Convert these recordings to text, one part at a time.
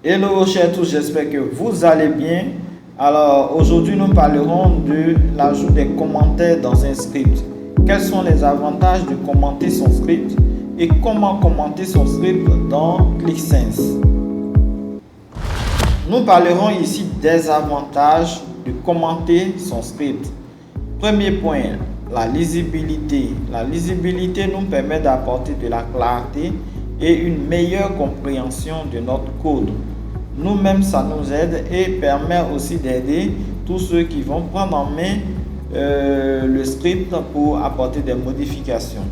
Hello chers tous, j'espère que vous allez bien. Alors aujourd'hui nous parlerons de l'ajout des commentaires dans un script. Quels sont les avantages de commenter son script et comment commenter son script dans ClickSense. Nous parlerons ici des avantages de commenter son script. Premier point, la lisibilité. La lisibilité nous permet d'apporter de la clarté et une meilleure compréhension de notre code. Nous-mêmes, ça nous aide et permet aussi d'aider tous ceux qui vont prendre en main le script pour apporter des modifications.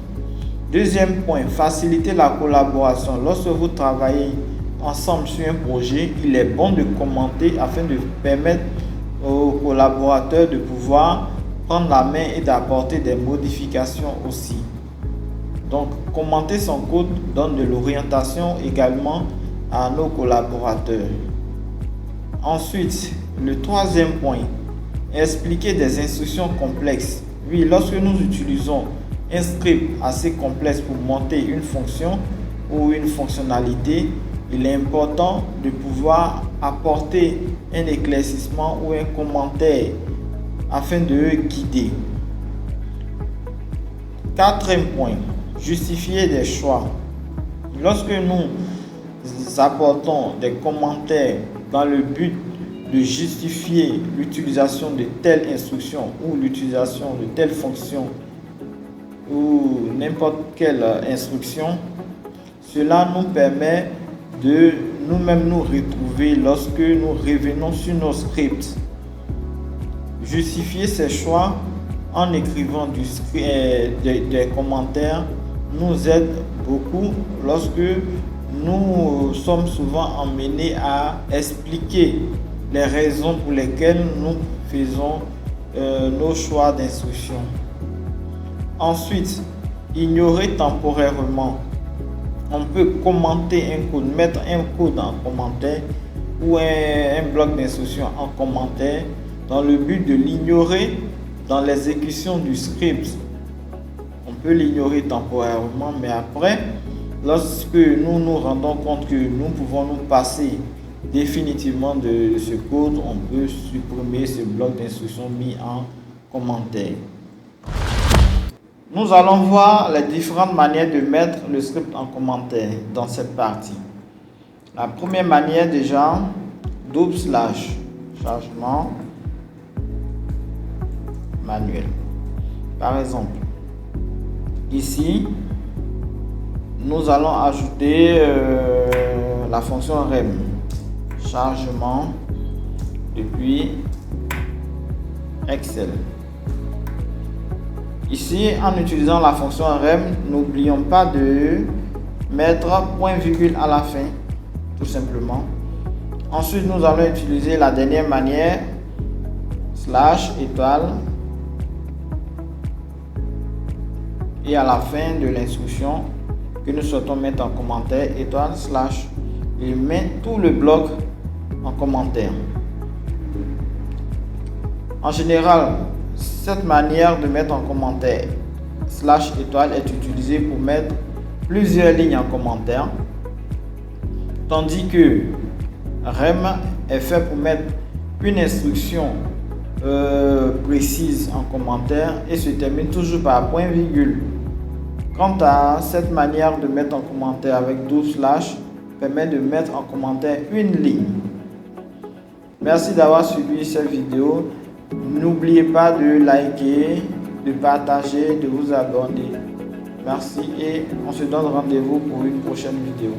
Deuxième point, faciliter la collaboration. Lorsque vous travaillez ensemble sur un projet, il est bon de commenter afin de permettre aux collaborateurs de pouvoir prendre la main et d'apporter des modifications aussi. Donc, commenter son code donne de l'orientation également à nos collaborateurs. Ensuite, le troisième point, expliquer des instructions complexes. Oui, lorsque nous utilisons un script assez complexe pour monter une fonction ou une fonctionnalité, il est important de pouvoir apporter un éclaircissement ou un commentaire afin de guider. Quatrième point, justifier des choix. Lorsque nous apportons des commentaires dans le but de justifier l'utilisation de telle instruction ou l'utilisation de telle fonction ou n'importe quelle instruction, cela nous permet de nous-mêmes nous retrouver lorsque nous revenons sur nos scripts. Justifier ces choix en écrivant des commentaires nous aide beaucoup lorsque nous sommes souvent emmenés à expliquer les raisons pour lesquelles nous faisons nos choix d'instruction. Ensuite, ignorer temporairement. On peut commenter un code, mettre un code en commentaire ou un bloc d'instruction en commentaire dans le but de l'ignorer dans l'exécution du script. On peut l'ignorer temporairement, mais après, lorsque nous nous rendons compte que nous pouvons nous passer définitivement de ce code, on peut supprimer ce bloc d'instruction mis en commentaire. Nous allons voir les différentes manières de mettre le script en commentaire dans cette partie. La première manière déjà, / chargement manuel. Par exemple, ici, nous allons ajouter la fonction rem, chargement depuis Excel. Ici, en utilisant la fonction rem, n'oublions pas de mettre point virgule à la fin, tout simplement. Ensuite, nous allons utiliser la dernière manière, / étoile, et à la fin de l'instruction que nous souhaitons mettre en commentaire, étoile / et met tout le bloc en commentaire. En général, cette manière de mettre en commentaire / étoile est utilisée pour mettre plusieurs lignes en commentaire, tandis que rem est fait pour mettre une instruction précise en commentaire et se termine toujours par point virgule. Quant à cette manière de mettre en commentaire avec / permet de mettre en commentaire une ligne. Merci d'avoir suivi cette vidéo. N'oubliez pas de liker, de partager, de vous abonner. Merci et on se donne rendez-vous pour une prochaine vidéo.